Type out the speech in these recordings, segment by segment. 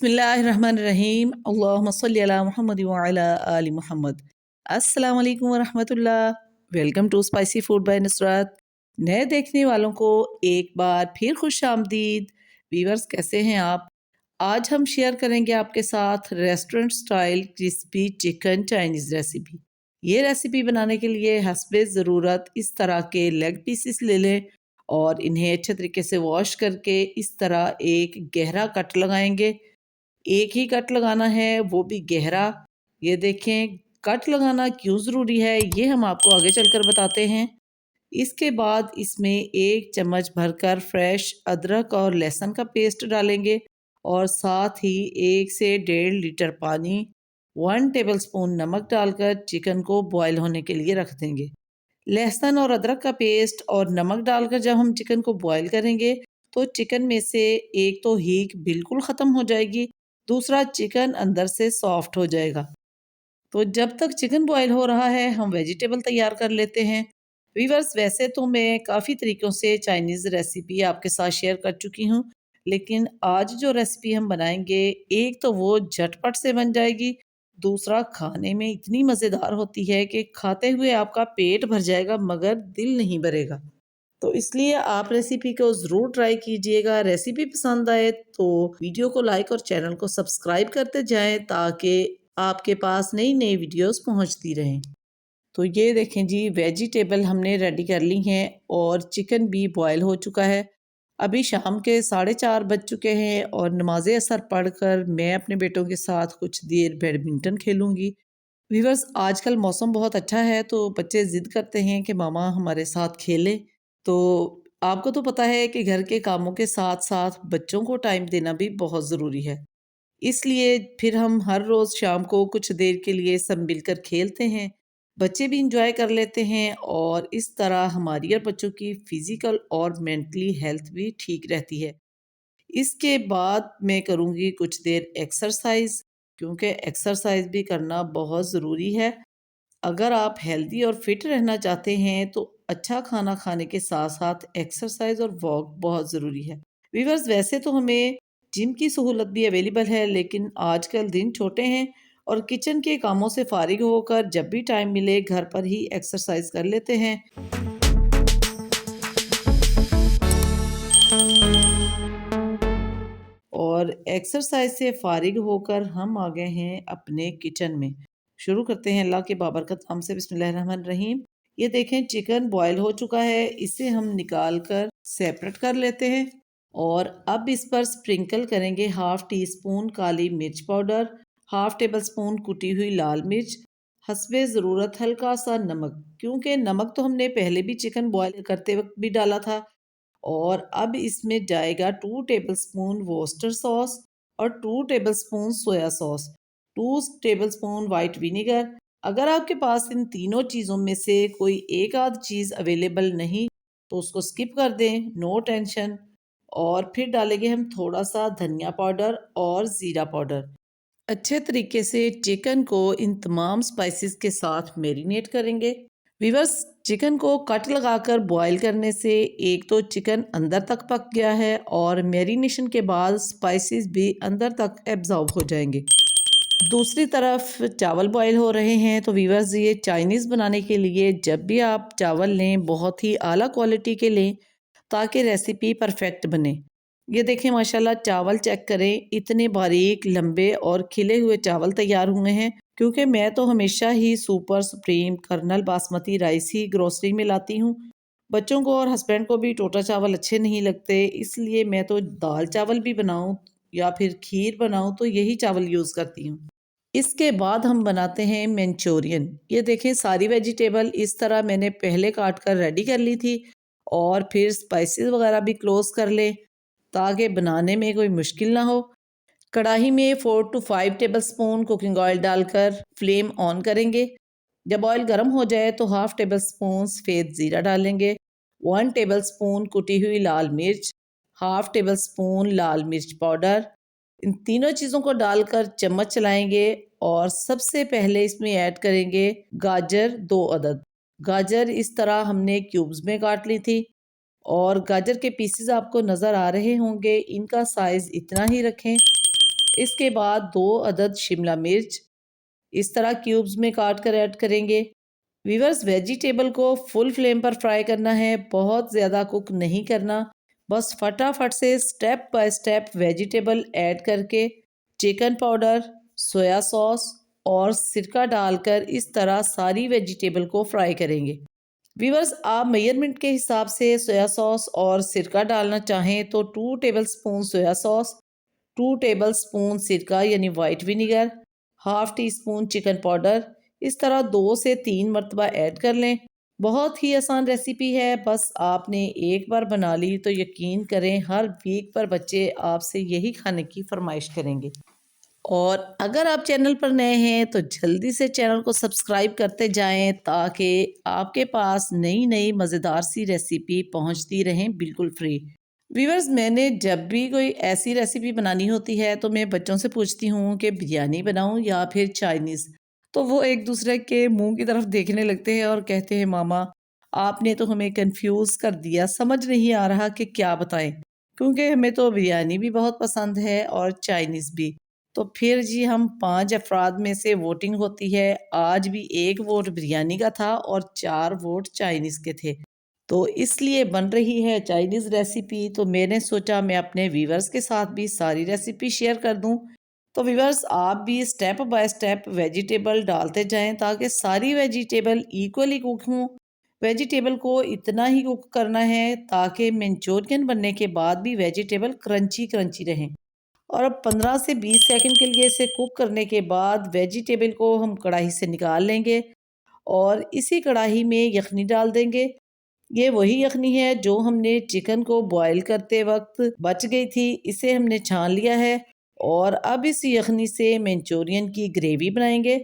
बिस्मिल्लाहिर्रहमानिर्रहीम अल्लाहुम्मा सल्ली अला मुहम्मद व अला आलि मुहम्मद। अस्सलाम वालेकुम व रहमतुल्लाह। Welcome to spicy food by Nusrat. नए देखने वालों को एक बार फिर खुश आमदीद। वीवर्स, कैसे हैं आप? आज हम शेयर करेंगे आपके साथ restaurant style crispy chicken Chinese recipe. ये रेसिपी बनाने के लिए हस्बे ज़रूरत इस तरह के लेग पीसेस ले लें और इन्हें अच्छे तरीके से वॉश करके इस तरह एक गहरा कट लगाएंगे। एक ही कट लगाना है, वो भी गहरा। ये देखें, कट लगाना क्यों ज़रूरी है ये हम आपको आगे चलकर बताते हैं। इसके बाद इसमें 1 चम्मच भरकर फ्रेश अदरक और लहसुन का पेस्ट डालेंगे और साथ ही 1 से 1.5 लीटर पानी, 1 टेबलस्पून नमक डालकर चिकन को बॉयल होने के लिए रख देंगे। लहसुन और अदरक का पेस्ट और नमक डालकर जब हम चिकन को बॉयल करेंगे तो चिकन में से एक तो हीट बिल्कुल ख़त्म हो जाएगी, दूसरा चिकन अंदर से सॉफ्ट हो जाएगा। तो जब तक चिकन बॉयल हो रहा है हम वेजिटेबल तैयार कर लेते हैं। वीवर्स, वैसे तो मैं काफ़ी तरीक़ों से चाइनीज़ रेसिपी आपके साथ शेयर कर चुकी हूँ, लेकिन आज जो रेसिपी हम बनाएंगे एक तो वो झटपट से बन जाएगी, दूसरा खाने में इतनी मज़ेदार होती है कि खाते हुए आपका पेट भर जाएगा मगर दिल नहीं भरेगा। तो इसलिए आप रेसिपी को ज़रूर ट्राई कीजिएगा। रेसिपी पसंद आए तो वीडियो को लाइक और चैनल को सब्सक्राइब करते जाएं ताकि आपके पास नई नई वीडियोस पहुंचती रहें। तो ये देखें जी, वेजिटेबल हमने रेडी कर ली हैं और चिकन भी बॉयल हो चुका है। अभी शाम के 4:30 बज चुके हैं और नमाज असर पढ़कर मैं अपने बेटों के साथ कुछ देर बैडमिंटन खेलूंगी। व्यूअर्स, आजकल मौसम बहुत अच्छा है तो बच्चे ज़िद करते हैं कि मामा हमारे साथ खेलें। तो आपको तो पता है कि घर के कामों के साथ-साथ बच्चों को टाइम देना भी बहुत ज़रूरी है। इसलिए फिर हम हर रोज़ शाम को कुछ देर के लिए सब मिलकर खेलते हैं। बच्चे भी एंजॉय कर लेते हैं और इस तरह हमारी और बच्चों की फ़िज़िकल और मेंटली हेल्थ भी ठीक रहती है। इसके बाद मैं करूँगी कुछ देर एक्सरसाइज़, क्योंकि एक्सरसाइज़ भी करना बहुत ज़रूरी है। अगर आप हेल्दी और फिट रहना चाहते हैं तो अच्छा खाना खाने के साथ-साथ एक्सरसाइज़ और वॉक बहुत ज़रूरी है। व्यूअर्स, वैसे तो हमें जिम की सहूलत भी अवेलेबल है, लेकिन आजकल दिन छोटे हैं और किचन के कामों से फ़ारिग होकर जब भी टाइम मिले घर पर ही एक्सरसाइज़ कर लेते हैं। और एक्सरसाइज से फारिग होकर हम आ गए हैं अपने किचन में। शुरू करते हैं अल्लाह के बाबरकत नाम से। बिस्मिल्लाहिर्रहमानिर्रहीम। ये देखें, चिकन बॉयल हो चुका है, इसे हम निकाल कर सेपरेट कर लेते हैं और अब इस पर स्प्रिंकल करेंगे 1/2 टीस्पून काली मिर्च पाउडर, 1/2 टेबल स्पून कुटी हुई लाल मिर्च, हस्बे ज़रूरत हल्का सा नमक, क्योंकि नमक तो हमने पहले भी चिकन बॉयल करते वक्त भी डाला था। और अब इसमें जाएगा 2 टेबलस्पून वोस्टर सॉस और 2 tablespoon soya sauce, 2 tablespoon white vinegar. अगर आपके पास इन तीनों चीज़ों में से कोई एक आध चीज़ अवेलेबल नहीं तो उसको स्किप कर दें, नो टेंशन। और फिर डालेंगे हम थोड़ा सा धनिया पाउडर और ज़ीरा पाउडर। अच्छे तरीके से चिकन को इन तमाम स्पाइसेस के साथ मैरिनेट करेंगे। वीवर्स, चिकन को कट लगाकर बॉईल करने से एक तो चिकन अंदर तक पक गया है और मैरिनेशन के बाद स्पाइसेस भी अंदर तक एब्जॉर्ब हो जाएंगे। दूसरी तरफ चावल बॉईल हो रहे हैं। तो वीवर्स, ये चाइनीज़ बनाने के लिए जब भी आप चावल लें बहुत ही आला क्वालिटी के लें ताकि रेसिपी परफेक्ट बने। ये देखें, माशाल्लाह चावल चेक करें, इतने बारीक लंबे और खिले हुए चावल तैयार हुए हैं। क्योंकि मैं तो हमेशा ही super supreme kernel basmati rice ही ग्रोसरी में लाती हूँ। बच्चों को और हस्बैंड को भी टोटा चावल अच्छे नहीं लगते, इसलिए मैं तो दाल चावल भी बनाऊँ या फिर खीर बनाऊँ तो यही चावल यूज़ करती हूँ। इसके बाद हम बनाते हैं मंचूरियन। ये देखें, सारी वेजिटेबल इस तरह मैंने पहले काट कर रेडी कर ली थी और फिर स्पाइसेस वगैरह भी क्लोज कर लें ताकि बनाने में कोई मुश्किल ना हो। कढ़ाई में 4 टू 5 टेबलस्पून कुकिंग ऑयल डालकर फ्लेम ऑन करेंगे। जब ऑयल गर्म हो जाए तो 1/2 टेबलस्पून सफ़ेद ज़ीरा डालेंगे, 1 टेबलस्पून कुटी हुई लाल मिर्च, 1/2 टेबलस्पून लाल मिर्च पाउडर। इन तीनों चीज़ों को डालकर चम्मच चलाएंगे और सबसे पहले इसमें ऐड करेंगे गाजर, 2 अदद। गाजर इस तरह हमने क्यूब्स में काट ली थी और गाजर के पीसेस आपको नज़र आ रहे होंगे, इनका साइज़ इतना ही रखें। इसके बाद 2 अदद शिमला मिर्च इस तरह क्यूब्स में काट कर ऐड करेंगे। वीवर्स, वेजिटेबल को फुल फ्लेम पर फ्राई करना है, बहुत ज़्यादा कुक नहीं करना। बस फटाफट से step by step vegetable add करके चिकन पाउडर, सोया सॉस और सिरका डालकर इस तरह सारी वेजिटेबल को फ्राई करेंगे। वीवर्स, आप मेजरमेंट के हिसाब से सोया सॉस और सिरका डालना चाहें तो 2 टेबलस्पून सोया सॉस, 2 टेबलस्पून सिरका यानी white vinegar, half tea spoon chicken powder इस तरह 2 से 3 मरतबा ऐड कर लें। बहुत ही आसान रेसिपी है, बस आपने एक बार बना ली तो यकीन करें हर वीक पर बच्चे आपसे यही खाने की फरमाइश करेंगे। और अगर आप चैनल पर नए हैं तो जल्दी से चैनल को सब्सक्राइब करते जाएं ताकि आपके पास नई नई मज़ेदार सी रेसिपी पहुंचती रहें बिल्कुल फ्री। व्यूअर्स, मैंने जब भी कोई ऐसी रेसिपी बनानी होती है तो मैं बच्चों से पूछती हूँ कि बिरयानी बनाऊँ या फिर चाइनीज़। तो वो एक दूसरे के मुंह की तरफ देखने लगते हैं और कहते हैं मामा आपने तो हमें कंफ्यूज कर दिया, समझ नहीं आ रहा कि क्या बताएं, क्योंकि हमें तो बिरयानी भी बहुत पसंद है और चाइनीज़ भी। तो फिर जी हम 5 अफराद में से वोटिंग होती है। आज भी 1 वोट बिरयानी का था और 4 वोट चाइनीज़ के थे। तो इसलिए बन रही है चाइनीज़ रेसिपी, तो मैंने सोचा मैं अपने व्यूअर्स के साथ भी सारी रेसिपी शेयर कर दूं। तो व्यूअर्स, आप भी स्टेप बाय स्टेप वेजिटेबल डालते जाएं ताकि सारी वेजिटेबल इक्वली कुक हों। वेजिटेबल को इतना ही कुक करना है ताकि मंचूरियन बनने के बाद भी वेजिटेबल क्रंची क्रंची रहें। और अब 15 से 20 सेकंड के लिए इसे कुक करने के बाद वेजिटेबल को हम कढ़ाई से निकाल लेंगे और इसी कढ़ाई में यखनी डाल देंगे। ये वही यखनी है जो हमने चिकन को बॉईल करते वक्त बच गई थी, इसे हमने छान लिया है और अब इस यखनी से मंचूरियन की ग्रेवी बनाएंगे।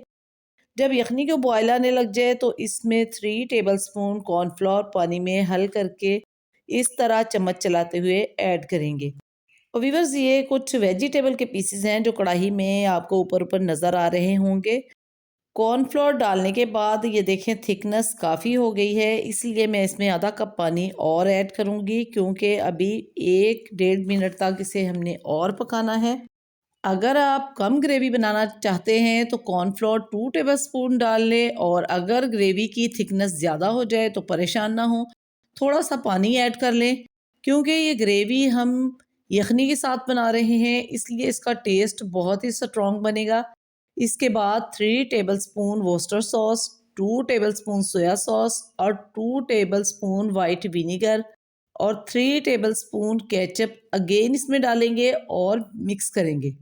जब यखनी को बॉयल आने लग जाए तो इसमें 3 टेबलस्पून कॉर्नफ्लोर पानी में हल करके इस तरह चम्मच चलाते हुए ऐड करेंगे। और व्यूअर्स, ये कुछ वेजिटेबल के पीसेस हैं जो कढ़ाई में आपको ऊपर ऊपर नज़र आ रहे होंगे। कॉर्नफ्लोर डालने के बाद ये देखें थिकनेस काफ़ी हो गई है, इसलिए मैं इसमें आधा कप पानी और ऐड करूँगी क्योंकि अभी 1-1.5 मिनट तक इसे हमने और पकाना है। अगर आप कम ग्रेवी बनाना चाहते हैं तो कॉर्नफ्लोर 2 टेबलस्पून डाल लें और अगर ग्रेवी की थिकनेस ज़्यादा हो जाए तो परेशान ना हो, थोड़ा सा पानी ऐड कर लें क्योंकि ये ग्रेवी हम यखनी के साथ बना रहे हैं, इसलिए इसका टेस्ट बहुत ही स्ट्रॉन्ग बनेगा। इसके बाद 3 tablespoon Worcester sauce, 2 tablespoon soya sauce और 2 टेबलस्पून वाइट विनीगर और 3 टेबलस्पून केचप अगेन इसमें डालेंगे और मिक्स करेंगे।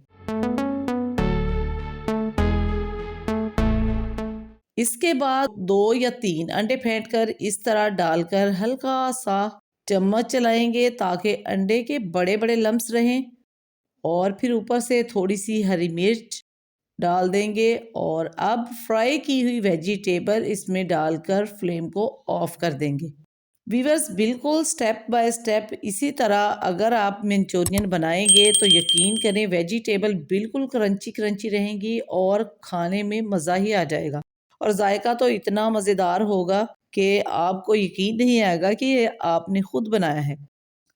इसके बाद 2 या 3 अंडे फेंटकर इस तरह डालकर हल्का सा चम्मच चलाएंगे ताकि अंडे के बड़े बड़े लम्स रहें और फिर ऊपर से थोड़ी सी हरी मिर्च डाल देंगे और अब फ्राई की हुई वेजिटेबल इसमें डालकर फ्लेम को ऑफ कर देंगे। वीवर्स, बिल्कुल स्टेप बाय स्टेप इसी तरह अगर आप मंचूरियन बनाएंगे तो यकीन करें वेजिटेबल बिल्कुल क्रंची क्रंची रहेंगी और खाने में मज़ा ही आ जाएगा और जायका तो इतना मज़ेदार होगा कि आपको यकीन नहीं आएगा कि ये आपने खुद बनाया है।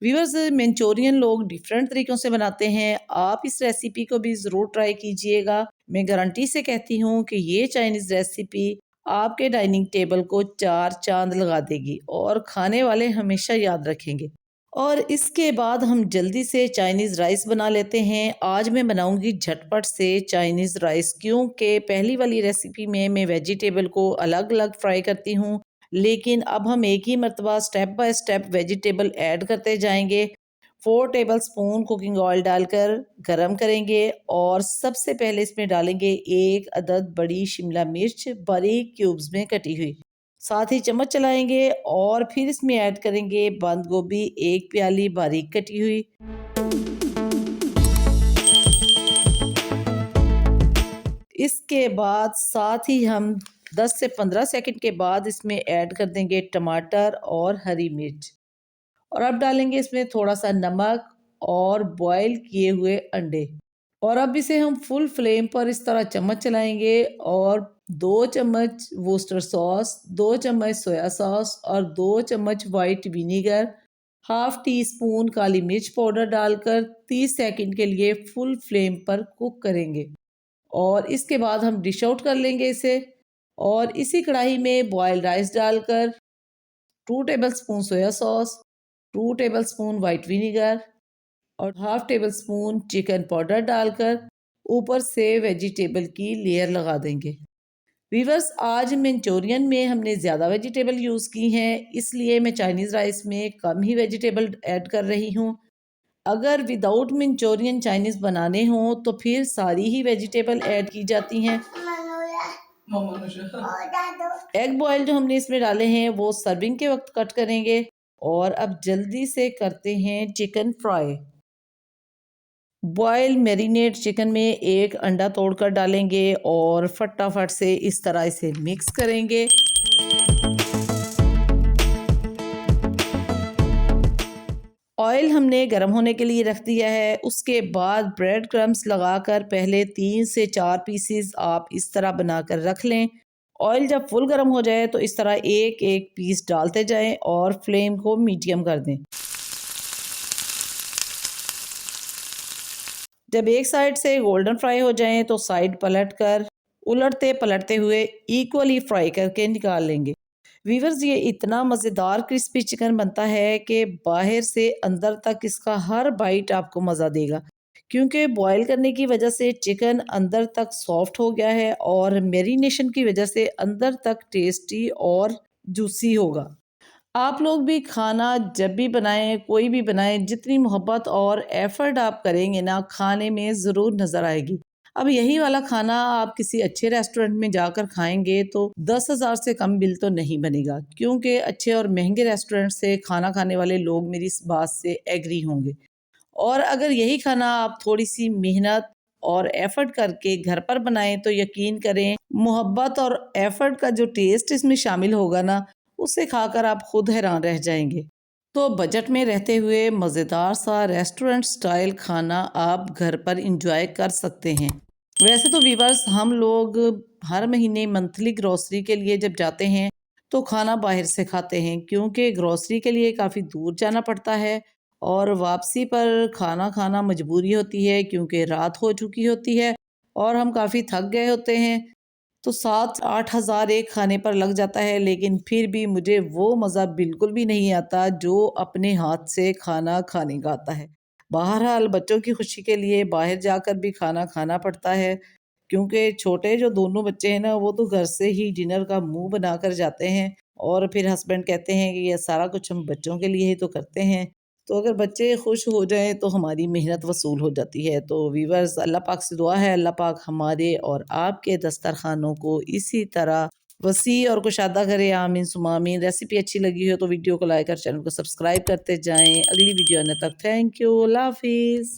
व्यूअर्स, मंचूरियन लोग डिफरेंट तरीक़ों से बनाते हैं, आप इस रेसिपी को भी ज़रूर ट्राई कीजिएगा। मैं गारंटी से कहती हूँ कि ये चाइनीज़ रेसिपी आपके डाइनिंग टेबल को 4 चाँद लगा देगी और खाने वाले हमेशा याद रखेंगे। और इसके बाद हम जल्दी से चाइनीज़ राइस बना लेते हैं। आज मैं बनाऊंगी झटपट से चाइनीज़ राइस क्योंकि पहली वाली रेसिपी में मैं वेजिटेबल को अलग-अलग फ्राई करती हूँ, लेकिन अब हम एक ही मर्तबा step by step vegetable add करते जाएंगे। 4 टेबलस्पून कुकिंग ऑयल डालकर गरम करेंगे और सबसे पहले इसमें डालेंगे 1 अदद बड़ी शिमला मिर्च बारीक क्यूब्स में कटी हुई। साथ ही चम्मच चलाएंगे और फिर इसमें ऐड करेंगे बंद गोभी 1 प्याली बारीक कटी हुई। इसके बाद साथ ही हम 10 से 15 सेकंड के बाद इसमें ऐड कर देंगे टमाटर और हरी मिर्च और अब डालेंगे इसमें थोड़ा सा नमक और बॉईल किए हुए अंडे और अब इसे हम फुल फ्लेम पर इस तरह चम्मच चलाएंगे और 2 चम्मच वोस्टर सॉस, 2 चम्मच सोया सॉस और 2 चम्मच white vinegar half teaspoon काली मिर्च पाउडर डालकर 30 सेकंड के लिए फुल फ्लेम पर कुक करेंगे और इसके बाद हम डिश आउट कर लेंगे इसे। और इसी कढ़ाई में बॉयल्ड राइस डालकर 2 tablespoon soya sauce, 2 tablespoon white vinegar और half tablespoon chicken powder डालकर ऊपर से वेजिटेबल की लेयर लगा देंगे। वीवर्स, आज मंचूरियन में हमने ज़्यादा वेजिटेबल यूज़ की हैं, इसलिए मैं चाइनीज़ राइस में कम ही वेजिटेबल ऐड कर रही हूँ। अगर विदाउट मंचूरियन चाइनीज़ बनाने हों तो फिर सारी ही वेजिटेबल ऐड की जाती हैं। एग बॉयल जो हमने इसमें डाले हैं वो सर्विंग के वक्त कट करेंगे। और अब जल्दी से करते हैं chicken fry. Boil marinate chicken में एक अंडा तोड़कर डालेंगे और फटाफट से इस तरह इसे मिक्स करेंगे। ऑयल हमने गर्म होने के लिए रख दिया है। उसके बाद ब्रेड क्रम्स लगाकर पहले 3 से 4 पीसीज आप इस तरह बनाकर रख लें। ऑयल जब फुल गर्म हो जाए तो इस तरह एक एक पीस डालते जाएं और फ्लेम को मीडियम कर दें। जब एक साइड से गोल्डन फ्राई हो जाएं तो साइड पलट कर उलटते पलटते हुए इक्वली फ्राई करके निकाल लेंगे। वीवर्स, ये इतना मज़ेदार क्रिस्पी चिकन बनता है कि बाहर से अंदर तक इसका हर बाइट आपको मज़ा देगा, क्योंकि बॉयल करने की वजह से चिकन अंदर तक सॉफ्ट हो गया है और मैरिनेशन की वजह से अंदर तक टेस्टी और जूसी होगा। आप लोग भी खाना जब भी बनाएं, कोई भी बनाएं, जितनी मोहब्बत और एफर्ट आप करेंगे ना, खाने में ज़रूर नज़र आएगी। अब यही वाला खाना आप किसी अच्छे रेस्टोरेंट में जाकर खाएंगे तो 10,000 से कम बिल तो नहीं बनेगा, क्योंकि अच्छे और महंगे रेस्टोरेंट से खाना खाने वाले लोग मेरी इस बात से एग्री होंगे। और अगर यही खाना आप थोड़ी सी मेहनत और एफर्ट करके घर पर बनाएं तो यकीन करें, मोहब्बत और एफर्ट का जो टेस्ट इसमें शामिल होगा ना, उसे खाकर आप खुद हैरान रह जाएंगे। तो बजट में रहते हुए मज़ेदार सा रेस्टोरेंट स्टाइल खाना आप घर पर इंजॉय कर सकते हैं। वैसे तो वीवर्स, हम लोग हर महीने मंथली ग्रोसरी के लिए जब जाते हैं तो खाना बाहर से खाते हैं, क्योंकि ग्रोसरी के लिए काफ़ी दूर जाना पड़ता है और वापसी पर खाना खाना मजबूरी होती है, क्योंकि रात हो चुकी होती है और हम काफ़ी थक गए होते हैं। तो 7-8 हज़ार एक खाने पर लग जाता है, लेकिन फिर भी मुझे वो मज़ा बिल्कुल भी नहीं आता जो अपने हाथ से खाना खाने का आता है। बहरहाल, बच्चों की खुशी के लिए बाहर जाकर भी खाना खाना पड़ता है, क्योंकि छोटे जो दोनों बच्चे हैं ना, वो तो घर से ही डिनर का मुंह बनाकर जाते हैं और फिर हस्बैंड कहते हैं कि ये सारा कुछ हम बच्चों के लिए ही तो करते हैं। तो अगर बच्चे खुश हो जाएं तो हमारी मेहनत वसूल हो जाती है। तो वीवर्स, अल्लाह पाक से दुआ है, अल्लाह पाक हमारे और आपके दस्तरखानों को इसी तरह वसी और कुशादा करे, आमीन सुमा आमीन। रेसिपी अच्छी लगी हो तो वीडियो को लाइक और चैनल को सब्सक्राइब करते जाएं। अगली वीडियो आने तक थैंक यू, अल्लाह हाफिज़।